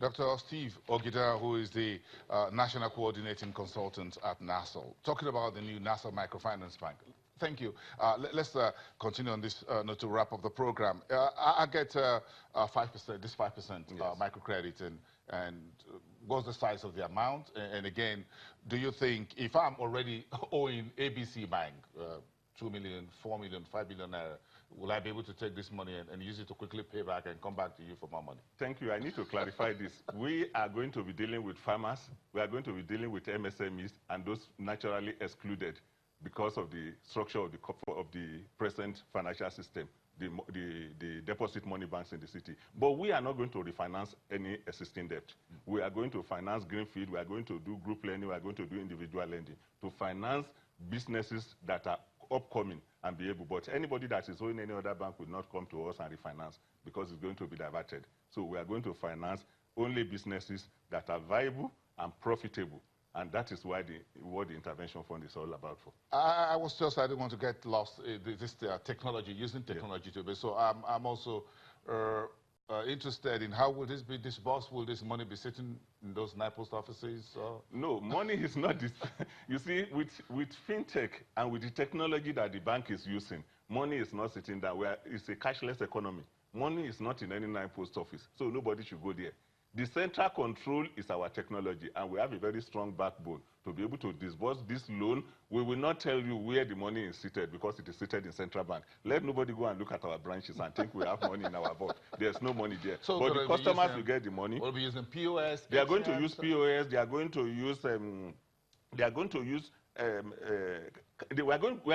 Dr. Steve Ogida, who is the National Coordinating Consultant at NIRSAL, talking about the new NIRSAL Microfinance Bank. Thank you. Let's continue on this note to wrap up the program. I get 5%, this 5% Yes. Microcredit, and what's the size of the amount? And again, do you think if I'm already owing ABC Bank 2 million, 4 million, 5 million naira, will I be able to take this money and use it to quickly pay back and come back to you for more money? Thank you. I need to clarify this. We are going to be dealing with farmers. We are going to be dealing with MSMEs and those naturally excluded because of the structure of the present financial system, the deposit money banks in the city. But we are not going to refinance any existing debt. We are going to finance greenfield. We are going to do group lending. We are going to do individual lending to finance businesses that are upcoming and be able, but anybody that is owing any other bank will not come to us and refinance because it's going to be diverted. So we are going to finance only businesses that are viable and profitable, and that is why what the intervention fund is all about for. I didn't want to get lost in this technology, using technology to be. So I'm also interested in how will this be disbursed? Will this money be sitting in those NIRSAL post offices? No, money is not this. You see, with fintech and with the technology that the bank is using, money is not sitting there. It's a cashless economy. Money is not in any NIRSAL post office, so nobody should go there. The central control is our technology, and we have a very strong backbone to be able to disburse this loan. We will not tell you where the money is seated because it is seated in central bank. Let nobody go and look at our branches and think we have money in our vault. There's no money there. So but the customers will get the money. We'll be using POS. They are going to use POS. They are going to use. We are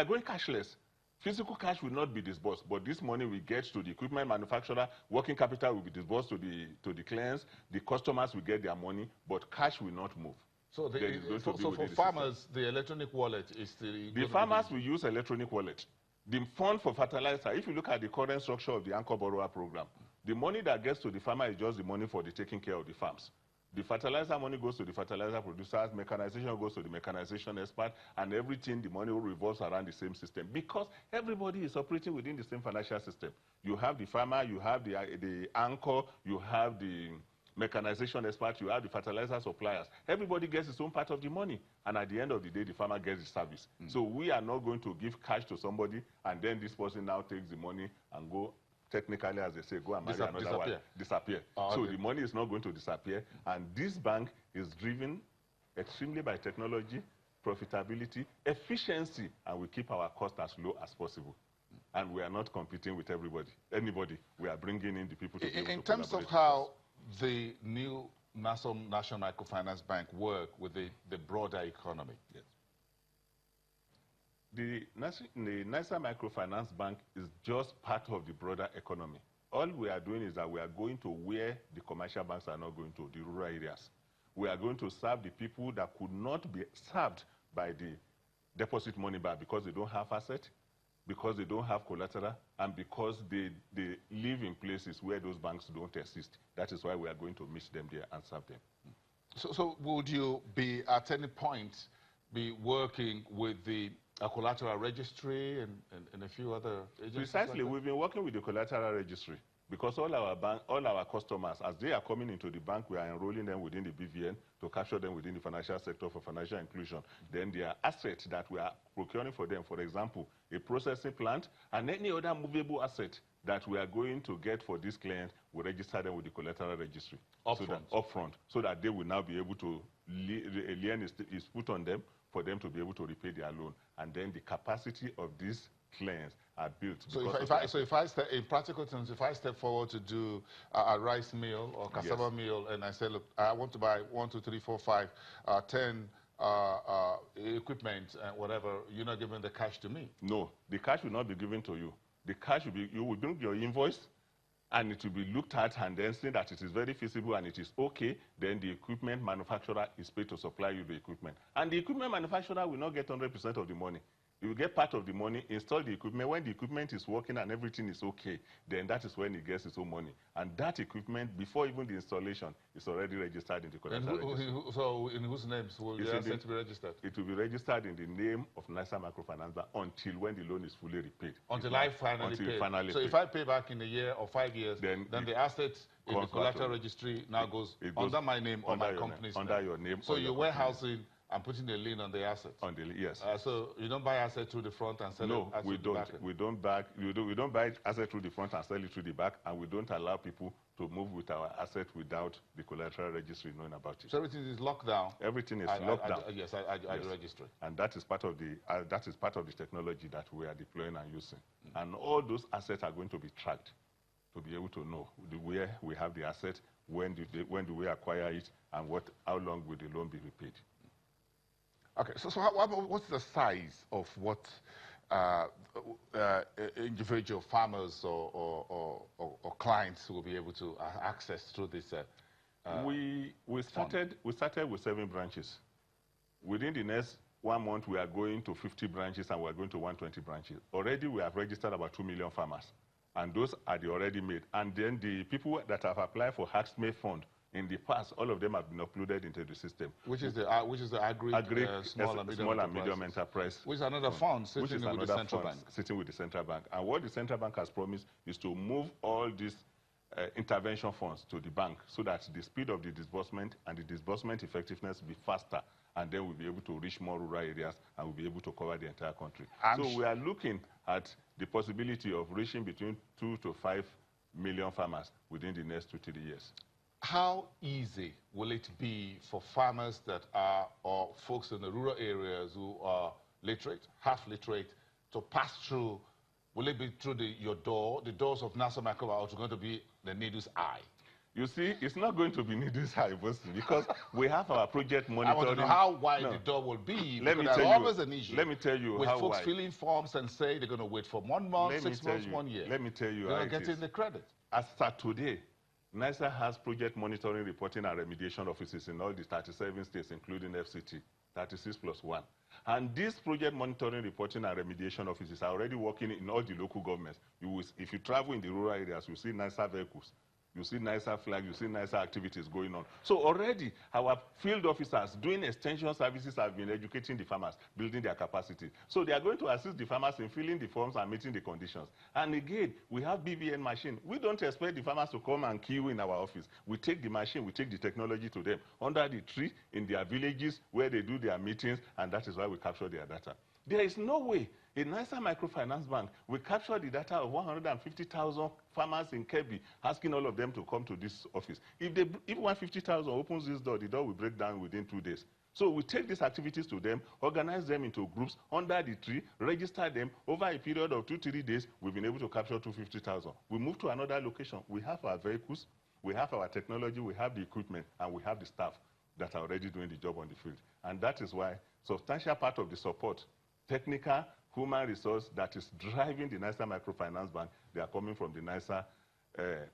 going cashless. Physical cash will not be disbursed, but this money will get to the equipment manufacturer. Working capital will be disbursed to the clients. The customers will get their money, but cash will not move. So, for farmers, the electronic wallet is the farmers will use electronic wallet. The fund for fertilizer, if you look at the current structure of the Anchor Borrower Program, the money that gets to the farmer is just the money for the taking care of the farms. The fertilizer money goes to the fertilizer producers, mechanization goes to the mechanization expert, and everything, the money revolves around the same system because everybody is operating within the same financial system. You have the farmer, you have the anchor, you have the mechanization expert, you have the fertilizer suppliers. Everybody gets his own part of the money, and at the end of the day, the farmer gets the service. So we are not going to give cash to somebody, and then this person now takes the money and go, technically, as they say, go and marry another wife. Disappear. So the money is not going to disappear. And this bank is driven extremely by technology, profitability, efficiency, and we keep our cost as low as possible. And we are not competing with anybody. We are bringing in the people to be able to collaborate. In terms of how the new National Microfinance Bank work with the broader economy. Yes. The NIRSAL Microfinance Bank is just part of the broader economy. All we are doing is that we are going to where the commercial banks are not going to, the rural areas. We are going to serve the people that could not be served by the deposit money bank because they don't have asset, because they don't have collateral, and because they live in places where those banks don't exist. That is why we are going to meet them there and serve them. So would you be, at any point, be working with the collateral registry and a few other agencies? Precisely, we've been working with the collateral registry because all our customers, as they are coming into the bank, we are enrolling them within the BVN to capture them within the financial sector for financial inclusion. Then there are assets that we are procuring for them, for example, a processing plant and any other movable asset that we are going to get for this client, we register them with the collateral registry. Upfront, so that they will now be able to, a lien is put on them for them to be able to repay their loan. And then the capacity of these clients are built. So if I step, in practical terms, if I step forward to do a rice meal or cassava meal, and I say, look, I want to buy 1, 2, 3, 4, 5, 10 equipment and whatever, you're not giving the cash to me? No, the cash will not be given to you. The cash will be, you will bring your invoice, and it will be looked at and then seen that it is very feasible and it is okay, then the equipment manufacturer is paid to supply you the equipment. And the equipment manufacturer will not get 100% of the money. You will get part of the money, install the equipment. When the equipment is working and everything is okay, then that is when he gets his own money. And that equipment, before even the installation, is already registered in the collateral registry. So in whose names will the asset be registered? It will be registered in the name of NIRSAL Microfinance Bank until when the loan is fully repaid. Until I finally pay. So if I pay back in a year or 5 years, then the asset in the collateral registry now goes under my name or my company's name. Under your name. So you're warehousing and putting a lien on the asset. Yes. So you don't buy asset through the front and sell it. No, we don't. We don't buy asset through the front and sell it through the back, and we don't allow people to move with our asset without the collateral registry knowing about it. So everything is locked down. Everything is locked down. Yes, I register. And that is part of the technology that we are deploying and using. And all those assets are going to be tracked to be able to know where we have the asset, when do we acquire it, and how long will the loan be repaid. Okay, so what's the size of what individual farmers or clients will be able to access through this? We started with 7 branches. Within the next 1 month, we are going to 50 branches and we are going to 120 branches. Already, we have registered about 2 million farmers, and those are the already made. And then the people that have applied for HAXME fund, in the past, all of them have been uploaded into the system. Which is the agri small and medium enterprise. Which is another fund sitting with the central bank. Sitting with the central bank. And what the central bank has promised is to move all these intervention funds to the bank so that the speed of the disbursement and the disbursement effectiveness will be faster. And then we'll be able to reach more rural areas and we'll be able to cover the entire country. So we are looking at the possibility of reaching between 2 to 5 million farmers within the next 2 to 3 years. How easy will it be for farmers that are, or folks in the rural areas who are literate, half literate, to pass through? Will it be through the doors of NIRSAL Microfinance, or it's going to be the needle's eye? You see, it's not going to be needle's eye, because we have our project monitoring. I want to know how wide the door will be. Let me tell you. Always an issue. Let me tell you with how folks wide. filling forms and say they're going to wait for 1 month, 6 months, 1 year. Let me tell you they're how not getting the credit. As of today, NIRSAL has project monitoring, reporting, and remediation offices in all the 37 states, including FCT, 36 plus 1. And these project monitoring, reporting, and remediation offices are already working in all the local governments. If you travel in the rural areas, you see NIRSAL vehicles. You see NIRSAL flag, you see NIRSAL activities going on. So already, our field officers doing extension services have been educating the farmers, building their capacity. So they are going to assist the farmers in filling the forms and meeting the conditions. And again, we have BVN machine. We don't expect the farmers to come and queue in our office. We take the machine, we take the technology to them, under the tree, in their villages, where they do their meetings, and that is why we capture their data. There is no way in NIRSAL Microfinance Bank we capture the data of 150,000 farmers in Kebbi, asking all of them to come to this office. If 150,000 opens this door, the door will break down within 2 days. So we take these activities to them, organize them into groups under the tree, register them. Over a period of 2 to 3 days, we've been able to capture 250,000. We move to another location. We have our vehicles, we have our technology, we have the equipment, and we have the staff that are already doing the job on the field. And that is why substantial part of the support, technical, human resource that is driving the NIRSAL Microfinance Bank, they are coming from the NIRSAL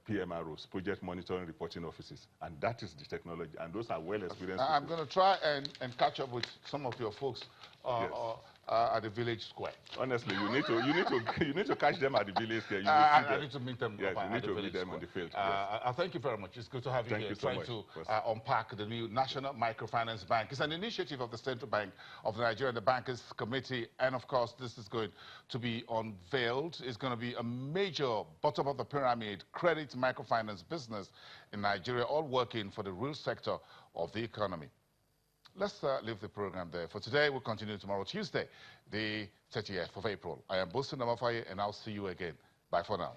PMROs, Project Monitoring Reporting Offices. And that is the technology. And those are well experienced. I'm going to try and catch up with some of your folks at the village square. Honestly, you need to catch them at the village square. I need to meet them. Yes, you need to meet them on the field. I thank you very much. It's good to have you here, trying to unpack the new National Microfinance Bank. It's an initiative of the Central Bank of Nigeria and the Bankers Committee, and of course, this is going to be unveiled. It's going to be a major bottom of the pyramid credit microfinance business in Nigeria, all working for the real sector of the economy. Let's leave the program there. For today, we'll continue tomorrow, Tuesday, the 30th of April. I am Bosun Namafaye, and I'll see you again. Bye for now.